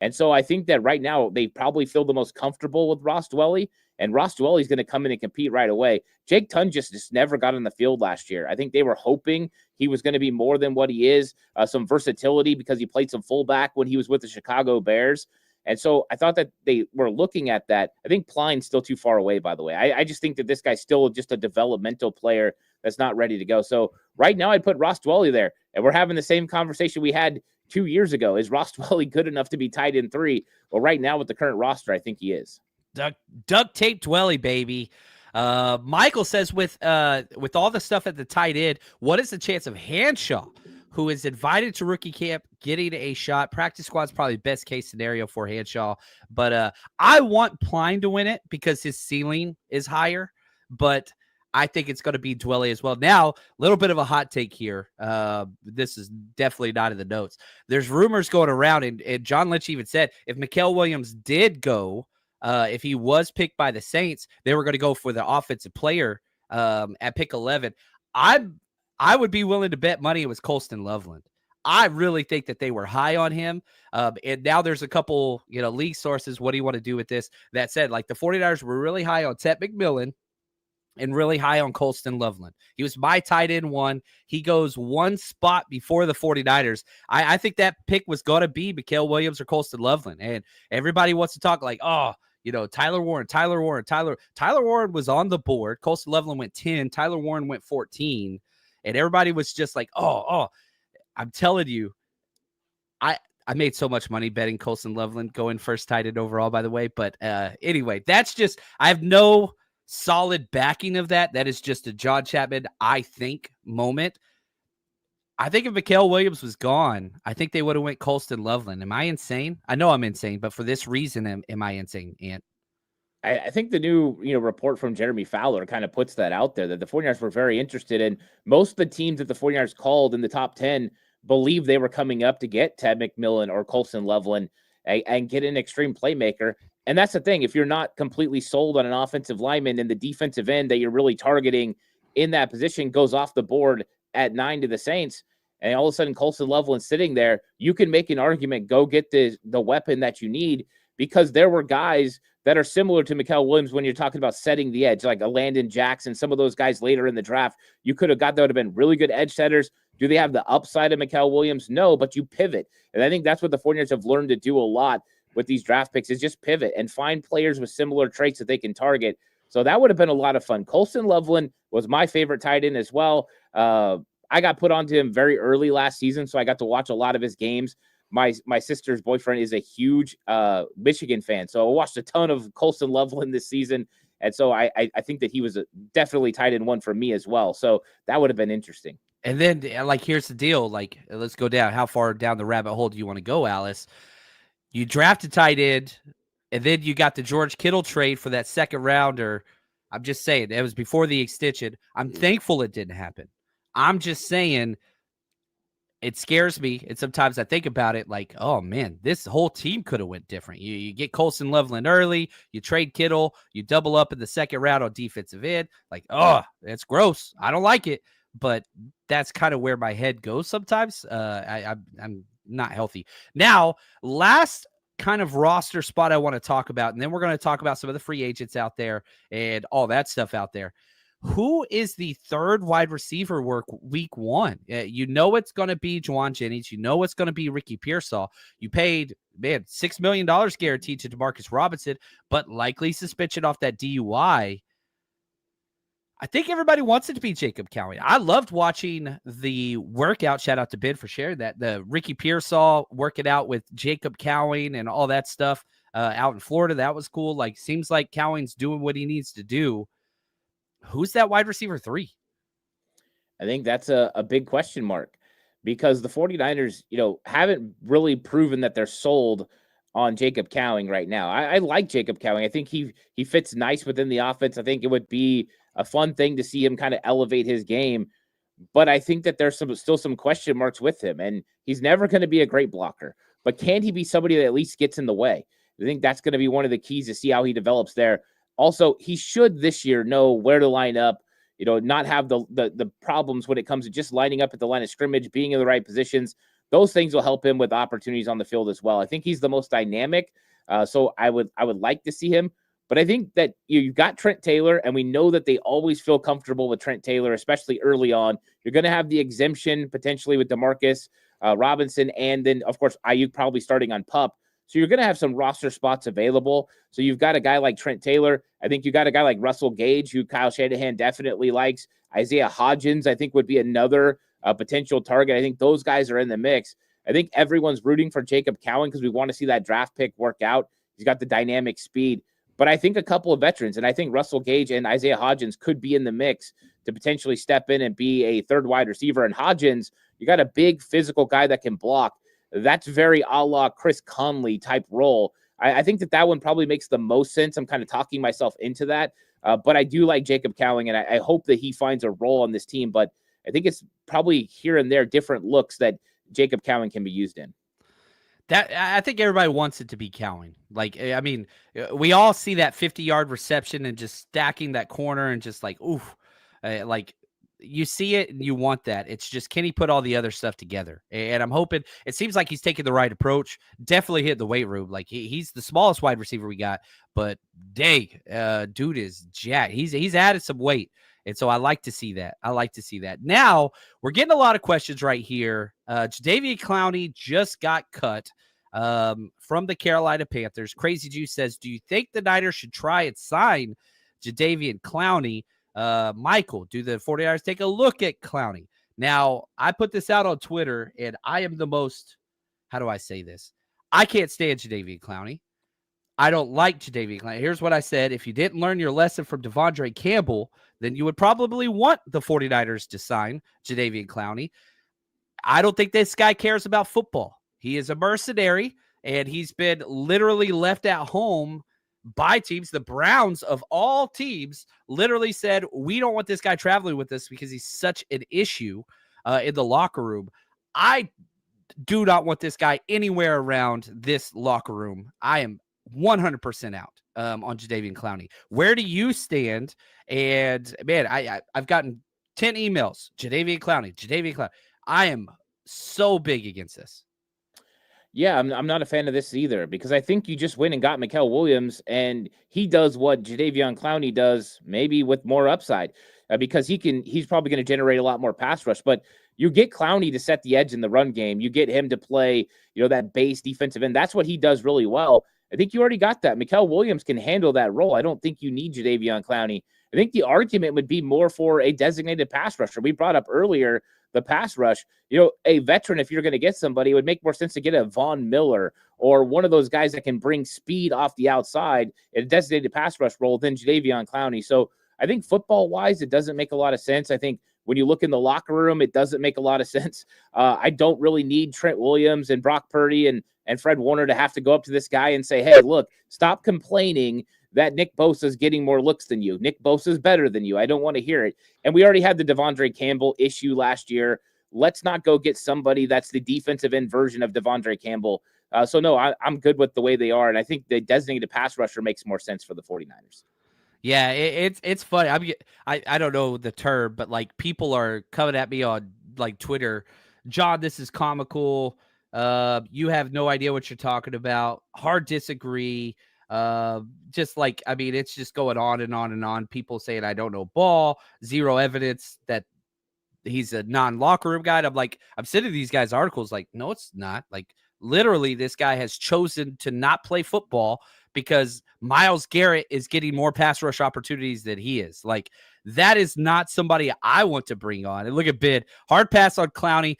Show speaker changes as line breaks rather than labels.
And so I think that right now they probably feel the most comfortable with Ross Dwelley, and Ross Dwelley is going to come in and compete right away. Jake Tunn just never got on the field last year. I think they were hoping he was going to be more than what he is, some versatility because he played some fullback when he was with the Chicago Bears. And so I thought that they were looking at that. I think Pline's still too far away, by the way. I just think that this guy's still just a developmental player that's not ready to go. So right now I'd put Ross Dwelley there, and we're having the same conversation we had 2 years ago. Is Ross Dwelley good enough to be tight end 3? Well, right now with the current roster, I think he is.
Duct tape Dwelley, baby. Michael says with all the stuff at the tight end, what is the chance of Hanshaw, who is invited to rookie camp, getting a shot? Practice squad's probably best case scenario for Hanshaw, but I want Pline to win it because his ceiling is higher, but I think it's going to be Dwelley as well. Now, a little bit of a hot take here. This is definitely not in the notes. There's rumors going around, and John Lynch even said if Mikael Williams did go, if he was picked by the Saints, they were going to go for the offensive player at pick 11. I would be willing to bet money it was Colston Loveland. I really think that they were high on him. And now there's a couple, league sources. What do you want to do with this? That said, like the 49ers were really high on Ted McMillan and really high on Colston Loveland. He was my tight end 1. He goes one spot before the 49ers. I think that pick was going to be Mikael Williams or Colston Loveland. And everybody wants to talk like, Tyler Warren. Tyler Warren was on the board. Colston Loveland went 10. Tyler Warren went 14. And everybody was just like, I'm telling you, I made so much money betting Colston Loveland going first tight end overall, by the way. But anyway, that's just, I have no solid backing of that. That is just a John Chapman, I think, moment. I think if Mikael Williams was gone, I think they would have went Colston Loveland. Am I insane? I know I'm insane, but for this reason, am I insane, Ant?
I think the new report from Jeremy Fowler kind of puts that out there, that the 49ers were very interested in. Most of the teams that the 49ers called in the top 10 believe they were coming up to get Ted McMillan or Colston Loveland and get an extreme playmaker. And that's the thing. If you're not completely sold on an offensive lineman, and the defensive end that you're really targeting in that position goes off the board at 9 to the Saints, and all of a sudden Colston Loveland sitting there, you can make an argument, go get the weapon that you need, because there were guys that are similar to Mikael Williams when you're talking about setting the edge, like a Landon Jackson, some of those guys later in the draft. You could have got, that would have been really good edge setters. Do they have the upside of Mikael Williams? No, but you pivot. And I think that's what the 49ers have learned to do a lot with these draft picks, is just pivot and find players with similar traits that they can target. So that would have been a lot of fun. Colston Loveland was my favorite tight end as well. I got put onto him very early last season, so I got to watch a lot of his games. My sister's boyfriend is a huge Michigan fan, so I watched a ton of Colston Loveland this season, and so I think that he was definitely tight end 1 for me as well. So that would have been interesting.
And then, here's the deal. Let's go down. How far down the rabbit hole do you want to go, Alice? You draft a tight end, and then you got the George Kittle trade for that second rounder. I'm just saying, it was before the extension. I'm thankful it didn't happen. I'm just saying, it scares me, and sometimes I think about it like, oh, man, this whole team could have went different. You get Colston Loveland early, you trade Kittle, you double up in the second round on defensive end. Like, oh, that's gross. I don't like it, but that's kind of where my head goes sometimes. I'm not healthy. Now, last kind of roster spot I want to talk about, and then we're going to talk about some of the free agents out there and all that stuff out there. Who is the third wide receiver work week 1? You know it's going to be Juwan Jennings. You know it's going to be Ricky Pearsall. You paid, $6 million guaranteed to DeMarcus Robinson, but likely suspension off that DUI. I think everybody wants it to be Jacob Cowan. I loved watching the workout. Shout out to Ben for sharing that. The Ricky Pearsall working out with Jacob Cowan and all that stuff out in Florida. That was cool. Seems like Cowan's doing what he needs to do. Who's that wide receiver 3?
I think that's a big question mark, because the 49ers, haven't really proven that they're sold on Jacob Cowan right now. I like Jacob Cowan. I think he fits nice within the offense. I think it would be a fun thing to see him kind of elevate his game, but I think that there's still some question marks with him, and he's never going to be a great blocker, but can he be somebody that at least gets in the way? I think that's going to be one of the keys to see how he develops there. Also, he should this year know where to line up, not have the problems when it comes to just lining up at the line of scrimmage, being in the right positions. those things will help him with opportunities on the field as well. I think he's the most dynamic. So I would like to see him. But I think that you've got Trent Taylor, and we know that they always feel comfortable with Trent Taylor, especially early on. You're going to have the exemption potentially with Demarcus Robinson, and then, of course, Ayuk probably starting on PUP. So you're going to have some roster spots available. So you've got a guy like Trent Taylor. I think you got a guy like Russell Gage, who Kyle Shanahan definitely likes. Isaiah Hodgins, I think, would be another potential target. I think those guys are in the mix. I think everyone's rooting for Jacob Cowan because we want to see that draft pick work out. He's got the dynamic speed. But I think a couple of veterans, and I think Russell Gage and Isaiah Hodgins could be in the mix to potentially step in and be a third wide receiver. And Hodgins, you got a big physical guy that can block. That's very a la Chris Conley type role. I think that one probably makes the most sense. I'm kind of talking myself into that. But I do like Jacob Cowan, and I hope that he finds a role on this team. But I think it's probably here and there different looks that Jacob Cowan can be used in.
That I think everybody wants it to be Cowan. Like, I mean, we all see that 50-yard reception and just stacking that corner and just like, oof, like you see it and you want that. It's just, can he put all the other stuff together? And I'm hoping, it seems like he's taking the right approach. Definitely hit the weight room. Like he's the smallest wide receiver we got, but dude is jacked. He's added some weight. And so I like to see that. Now we're getting a lot of questions right here. Jadeveon Clowney just got cut from the Carolina Panthers. Crazy Juice says, do you think the Niners should try and sign Jadeveon Clowney? Michael, do the 49ers take a look at Clowney? Now, I put this out on Twitter, and I am the most, how do I say this? I can't stand Jadeveon Clowney. I don't like Jadeveon Clowney. Here's what I said. If you didn't learn your lesson from Devondre Campbell, then you would probably want the 49ers to sign Jadeveon Clowney. I don't think this guy cares about football. He is a mercenary, and he's been literally left at home by teams. The Browns, of all teams, literally said, we don't want this guy traveling with us because he's such an issue in the locker room. I do not want this guy anywhere around this locker room. I am 100% out on Jadeveon Clowney. Where do you stand? And man, I've gotten 10 emails. Jadeveon Clowney. I am so big against this.
Yeah, I'm not a fan of this either, because I think you just went and got Mikael Williams, and he does what Jadeveon Clowney does, maybe with more upside, because he's probably going to generate a lot more pass rush. But you get Clowney to set the edge in the run game. You get him to play, that base defensive end. That's what he does really well. I think you already got that. Mikael Williams can handle that role. I don't think you need Jadeveon Clowney. I think the argument would be more for a designated pass rusher. We brought up earlier the pass rush. A veteran, if you're going to get somebody, it would make more sense to get a Von Miller or one of those guys that can bring speed off the outside in a designated pass rush role than Jadeveon Clowney. So I think football-wise, it doesn't make a lot of sense. I think when you look in the locker room, it doesn't make a lot of sense. I don't really need Trent Williams and Brock Purdy and Fred Warner to have to go up to this guy and say, hey, look, stop complaining that Nick Bosa is getting more looks than you. Nick Bosa is better than you. I don't want to hear it. And we already had the Devondre Campbell issue last year. Let's not go get somebody that's the defensive end version of Devondre Campbell. So no, I'm good with the way they are. And I think the designated pass rusher makes more sense for the 49ers.
Yeah, it's funny. I don't know the term, but like people are coming at me on like Twitter. John, this is comical. You have no idea what you're talking about. Hard disagree. Just like, I mean, it's just going on and on and on. People saying I don't know ball, zero evidence that he's a non-locker room guy. And I'm like, I'm sending these guys articles like, no, it's not. Like, literally, this guy has chosen to not play football because Myles Garrett is getting more pass rush opportunities than he is. Like, that is not somebody I want to bring on. And look at Bid. Hard pass on Clowney.